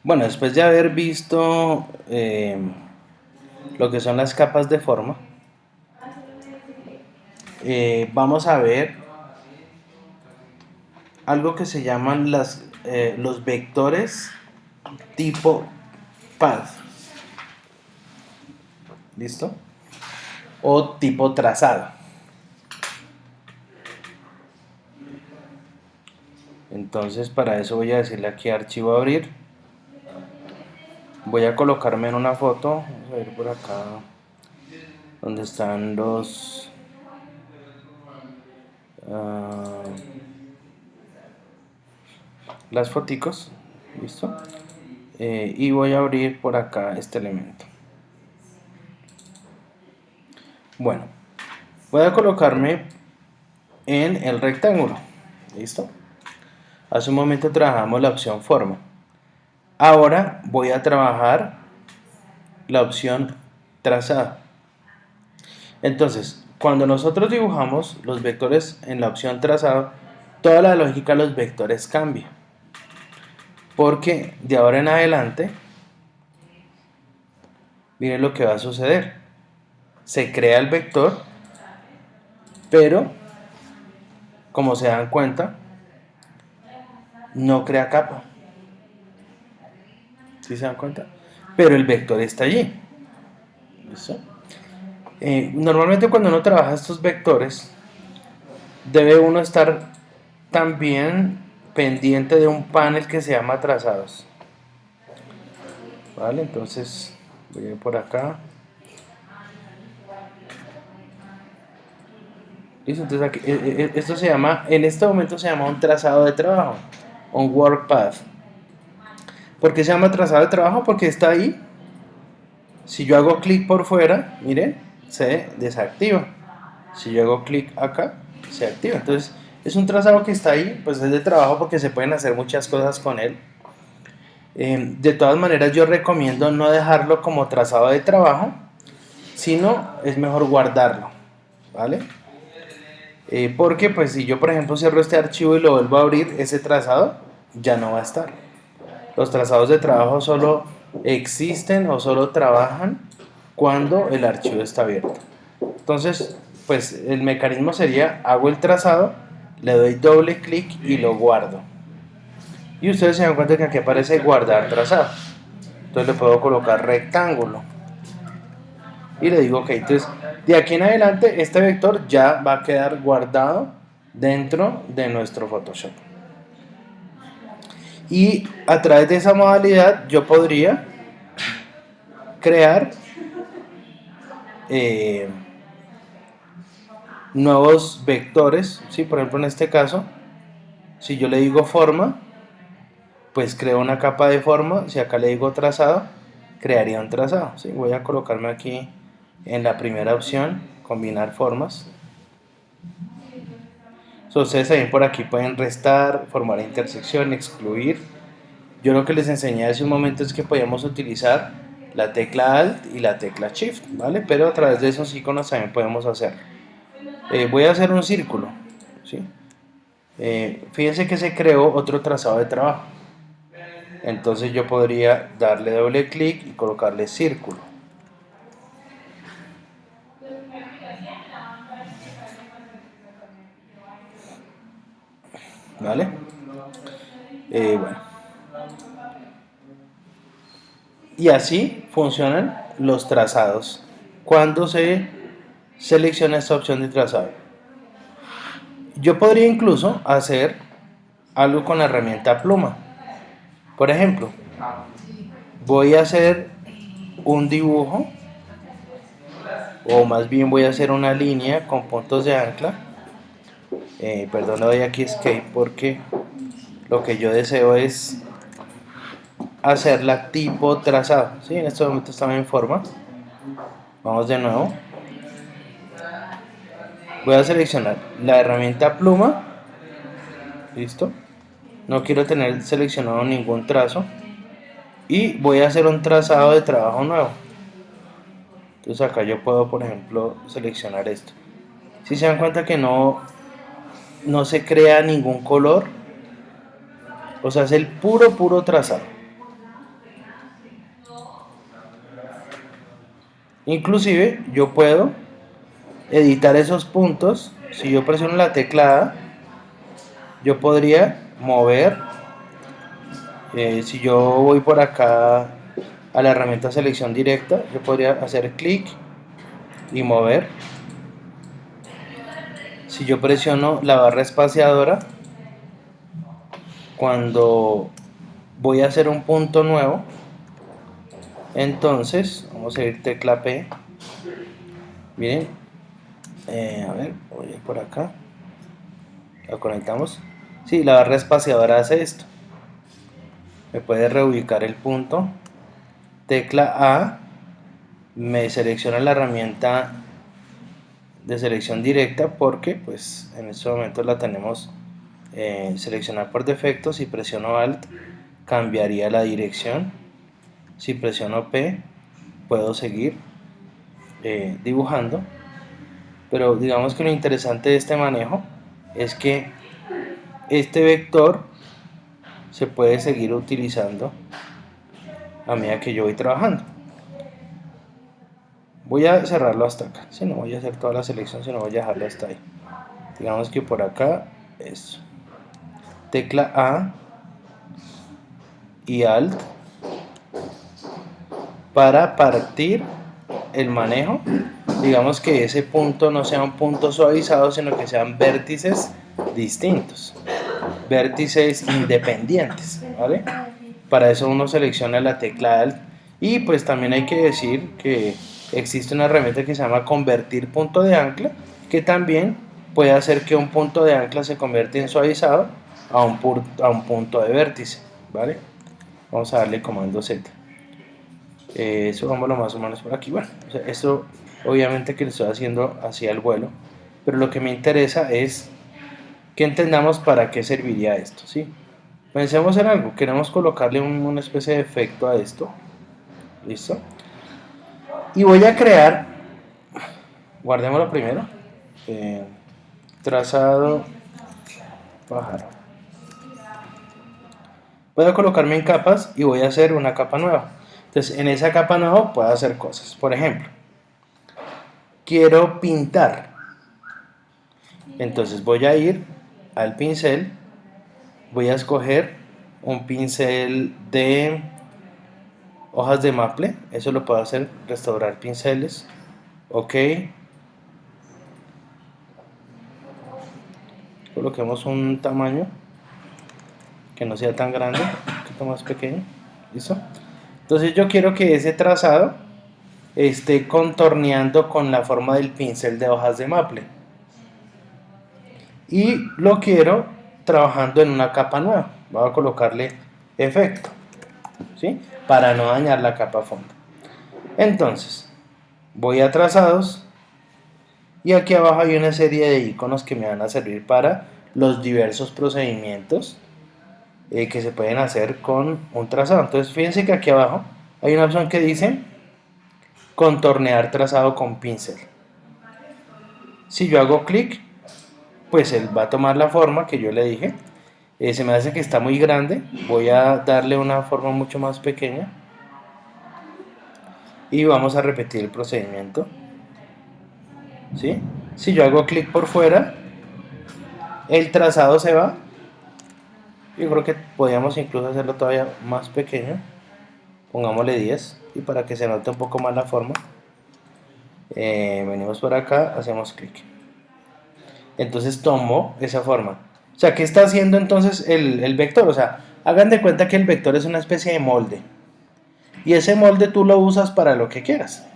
Bueno, después de haber visto lo que son las capas de forma, vamos a ver algo que se llaman los vectores tipo path, ¿listo? O tipo trazado. Entonces para eso voy a decirle aquí archivo abrir. Voy a colocarme en una foto. Vamos a ver por acá donde están ah, las foticos. ¿Listo? Y voy a abrir por acá este elemento. Bueno, voy a colocarme en el rectángulo. ¿Listo? Hace un momento trabajamos la opción forma. Ahora voy a trabajar la opción trazado. Entonces, cuando nosotros dibujamos los vectores en la opción trazado, toda la lógica de los vectores cambia. Porque de ahora en adelante, miren lo que va a suceder. Se crea el vector, pero, como se dan cuenta, no crea capa. ¿Sí se dan cuenta? Pero el vector está allí. ¿Listo? Normalmente cuando uno trabaja estos vectores, debe uno estar también pendiente de un panel que se llama trazados. Vale, entonces voy a ir por acá. Listo, entonces aquí, esto se llama, en este momento se llama un trazado de trabajo, un work path. ¿Por qué se llama trazado de trabajo? Porque está ahí. Si yo hago clic por fuera, miren, se desactiva. Si yo hago clic acá, se activa. Entonces, es un trazado que está ahí, pues es de trabajo porque se pueden hacer muchas cosas con él. De todas maneras, yo recomiendo no dejarlo como trazado de trabajo, sino es mejor guardarlo, ¿vale? Porque pues si yo por ejemplo cierro este archivo y lo vuelvo a abrir, ese trazado ya no va a estar. Los trazados de trabajo solo existen o solo trabajan cuando el archivo está abierto. Entonces, pues el mecanismo sería, hago el trazado, le doy doble clic y lo guardo. Y ustedes se dan cuenta que aquí aparece guardar trazado. Entonces le puedo colocar rectángulo. Y le digo ok, entonces de aquí en adelante este vector ya va a quedar guardado dentro de nuestro Photoshop. Y a través de esa modalidad yo podría crear nuevos vectores, ¿sí? Por ejemplo en este caso, si yo le digo forma, pues creo una capa de forma. Si acá le digo trazado, crearía un trazado, ¿sí? Voy a colocarme aquí en la primera opción, combinar formas. Ustedes también por aquí pueden restar, formar intersección, excluir. Yo lo que les enseñé hace un momento es que podíamos utilizar la tecla Alt y la tecla Shift, ¿vale? Pero a través de esos iconos también podemos hacer. Voy a hacer un círculo, ¿sí? Fíjense que se creó otro trazado de trabajo. Entonces yo podría darle doble clic y colocarle círculo. ¿Vale? Bueno. Y así funcionan los trazados cuando se selecciona esta opción de trazado. Yo podría incluso hacer algo con la herramienta pluma. Por ejemplo, voy a hacer un dibujo, o más bien voy a hacer una línea con puntos de ancla. Perdón, le doy aquí escape porque lo que yo deseo es hacerla tipo trazado. ¿Sí? En este momento estamos en forma. Vamos de nuevo. Voy a seleccionar la herramienta pluma. Listo. No quiero tener seleccionado ningún trazo. Y voy a hacer un trazado de trabajo nuevo. Entonces acá yo puedo, por ejemplo, seleccionar esto. Si se dan cuenta que no se crea ningún color, o sea, es el puro trazado. Inclusive yo puedo editar esos puntos. Si yo presiono la tecla A, yo podría mover. Si yo voy por acá a la herramienta selección directa, yo podría hacer clic y mover. Si yo presiono la barra espaciadora, cuando voy a hacer un punto nuevo, entonces vamos a ir tecla P. Miren, a ver, voy a ir por acá, lo conectamos. Sí, la barra espaciadora hace esto, me puede reubicar el punto. Tecla A me selecciona la herramienta de selección directa, porque pues en este momento la tenemos seleccionar por defecto. Si presiono Alt, cambiaría la dirección. Si presiono P, puedo seguir dibujando. Pero digamos que lo interesante de este manejo es que este vector se puede seguir utilizando a medida que yo voy trabajando. Voy a cerrarlo hasta acá, si no voy a hacer toda la selección, si no voy a dejarlo hasta ahí. Digamos que por acá, eso. Tecla A y Alt para partir el manejo. Digamos que ese punto no sea un punto suavizado, sino que sean vértices distintos, vértices independientes, ¿vale? Para eso uno selecciona la tecla Alt. Y pues también hay que decir que existe una herramienta que se llama convertir punto de ancla, que también puede hacer que un punto de ancla se convierta en suavizado a un punto de vértice, ¿vale? Vamos a darle comando Z. Eso vamos más o menos por aquí. Bueno, o sea, esto obviamente que lo estoy haciendo hacia el vuelo, pero lo que me interesa es que entendamos para qué serviría esto, ¿sí? Pensemos en algo, queremos colocarle una especie de efecto a esto, ¿listo? Y voy a crear, guardémoslo primero, trazado pájaro. Voy a colocarme en capas y voy a hacer una capa nueva. Entonces en esa capa nueva puedo hacer cosas. Por ejemplo, quiero pintar. Entonces voy a ir al pincel, voy a escoger un pincel de hojas de maple. Eso lo puedo hacer, restaurar pinceles. Ok. Coloquemos un tamaño que no sea tan grande, un poquito más pequeño. ¿Listo? Entonces yo quiero que ese trazado esté contorneando con la forma del pincel de hojas de maple. Y lo quiero trabajando en una capa nueva. Voy a colocarle efecto, ¿sí? Para no dañar la capa fondo. Entonces, voy a trazados y aquí abajo hay una serie de iconos que me van a servir para los diversos procedimientos que se pueden hacer con un trazado. Entonces fíjense que aquí abajo hay una opción que dice contornear trazado con pincel. Si yo hago clic, pues él va a tomar la forma que yo le dije. Se me hace que está muy grande, voy a darle una forma mucho más pequeña y vamos a repetir el procedimiento, ¿sí? Si yo hago clic por fuera, el trazado se va. Yo creo que podríamos incluso hacerlo todavía más pequeño, pongámosle 10, y para que se note un poco más la forma, venimos por acá, hacemos clic. Entonces tomó esa forma. O sea, ¿qué está haciendo entonces el vector? O sea, hagan de cuenta que el vector es una especie de molde. Y ese molde tú lo usas para lo que quieras.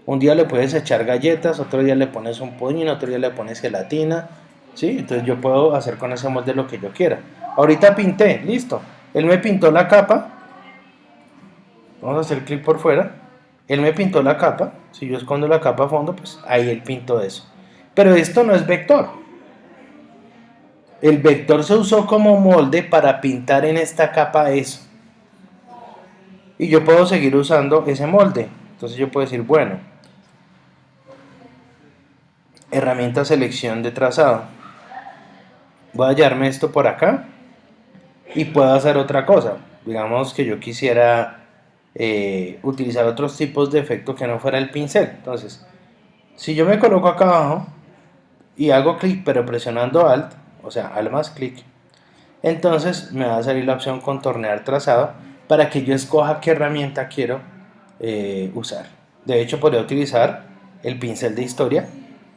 Un día le puedes echar galletas, otro día le pones un pudín, otro día le pones gelatina, ¿sí? Entonces yo puedo hacer con ese molde lo que yo quiera. Ahorita pinté, listo. Él me pintó la capa. Vamos a hacer clic por fuera. Él me pintó la capa. Si yo escondo la capa a fondo, pues ahí él pintó eso. Pero esto no es vector. El vector se usó como molde para pintar en esta capa eso. Y yo puedo seguir usando ese molde. Entonces yo puedo decir, bueno, herramienta selección de trazado. Voy a hallarme esto por acá y puedo hacer otra cosa. Digamos que yo quisiera utilizar otros tipos de efecto que no fuera el pincel. Entonces, si yo me coloco acá abajo y hago clic pero presionando Alt, o sea, Alt más clic, entonces me va a salir la opción contornear trazado para que yo escoja qué herramienta quiero usar. De hecho, podría utilizar el pincel de historia,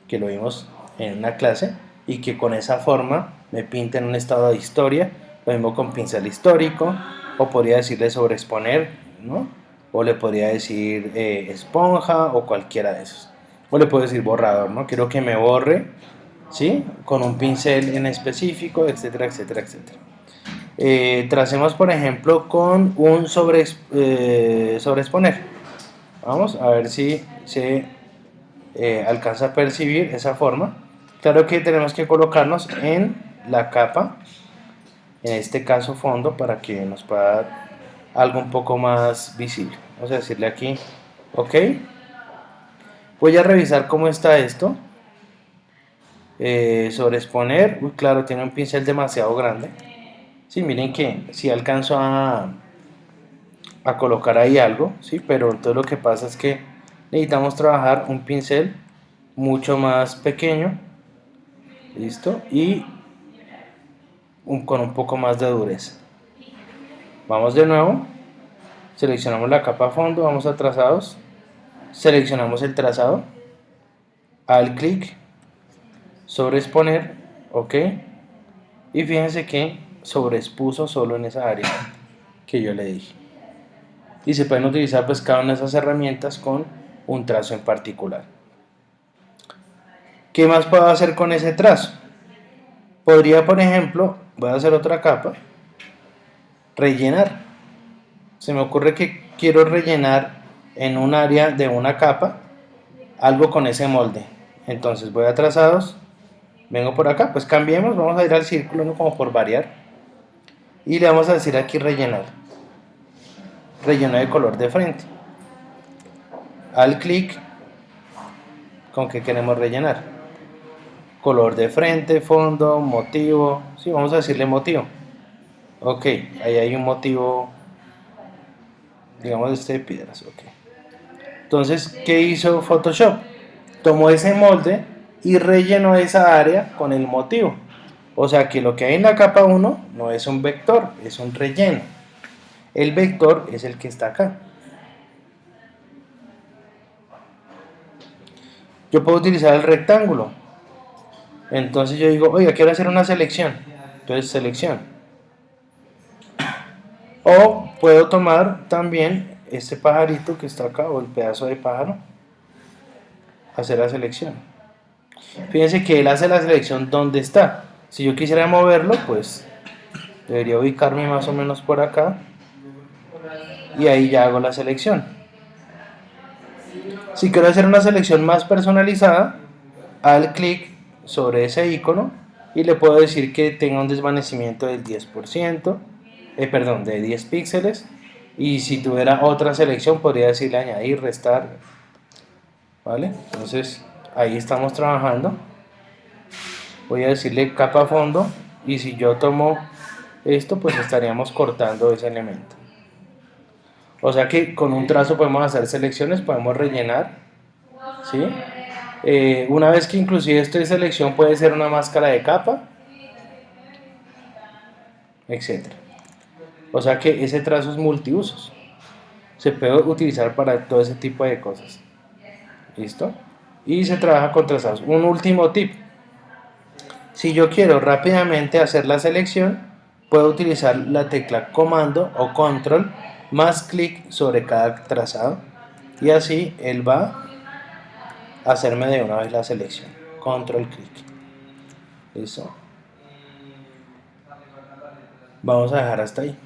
que lo vimos en una clase, y que con esa forma me pinta en un estado de historia. Lo mismo con pincel histórico, o podría decirle sobreexponer, ¿no? O le podría decir esponja o cualquiera de esos. O le puedo decir borrador, ¿no? Quiero que me borre, ¿sí? Con un pincel en específico, etcétera, etcétera, etcétera. Tracemos, por ejemplo, con un sobreexponer. Vamos a ver si se alcanza a percibir esa forma. Claro que tenemos que colocarnos en la capa, en este caso fondo, para que nos pueda dar algo un poco más visible. Vamos a decirle aquí, ok. Voy a revisar cómo está esto. Sobreexponer, uy, claro, tiene un pincel demasiado grande. Sí, miren que si alcanzo a colocar ahí algo, sí, pero entonces lo que pasa es que necesitamos trabajar un pincel mucho más pequeño, listo, y con un poco más de dureza. Vamos de nuevo, seleccionamos la capa a fondo, vamos a trazados, seleccionamos el trazado, al clic, sobreexponer, ok, y fíjense que sobreexpuso solo en esa área que yo le dije. Y se pueden utilizar pues cada una de esas herramientas con un trazo en particular. ¿Qué más puedo hacer con ese trazo? Podría, por ejemplo, voy a hacer otra capa, rellenar. Se me ocurre que quiero rellenar en un área de una capa algo con ese molde. Entonces voy a trazados, vengo por acá, pues cambiemos, vamos a ir al círculo, ¿no? Como por variar. Y le vamos a decir aquí rellenar. Relleno de color de frente. Al clic, ¿con qué queremos rellenar? Color de frente, fondo, motivo. Sí, vamos a decirle motivo. Ok, ahí hay un motivo, digamos este de piedras. Ok. Entonces, ¿qué hizo Photoshop? Tomó ese molde y rellenó esa área con el motivo. O sea que lo que hay en la capa 1 no es un vector, es un relleno. El vector es el que está acá. Yo puedo utilizar el rectángulo. Entonces yo digo, oiga, quiero hacer una selección. Entonces selección. O puedo tomar también este pajarito que está acá, o el pedazo de pájaro, hacer la selección. Fíjense que él hace la selección donde está. Si yo quisiera moverlo, pues debería ubicarme más o menos por acá. Y ahí ya hago la selección. Si quiero hacer una selección más personalizada, al clic sobre ese icono y le puedo decir que tenga un desvanecimiento del 10%, perdón, de 10 píxeles. Y si tuviera otra selección, podría decirle añadir, restar. ¿Vale? Entonces ahí estamos trabajando. Voy a decirle capa a fondo y si yo tomo esto, pues estaríamos cortando ese elemento. O sea que con un trazo podemos hacer selecciones, podemos rellenar, ¿sí? Una vez que inclusive esto de selección puede ser una máscara de capa, etc. O sea que ese trazo es multiusos. Se puede utilizar para todo ese tipo de cosas. ¿Listo? Y se trabaja con trazados. Un último tip. Si yo quiero rápidamente hacer la selección, puedo utilizar la tecla comando o control más clic sobre cada trazado. Y así él va a hacerme de una vez la selección. Control clic. ¿Listo? Vamos a dejar hasta ahí.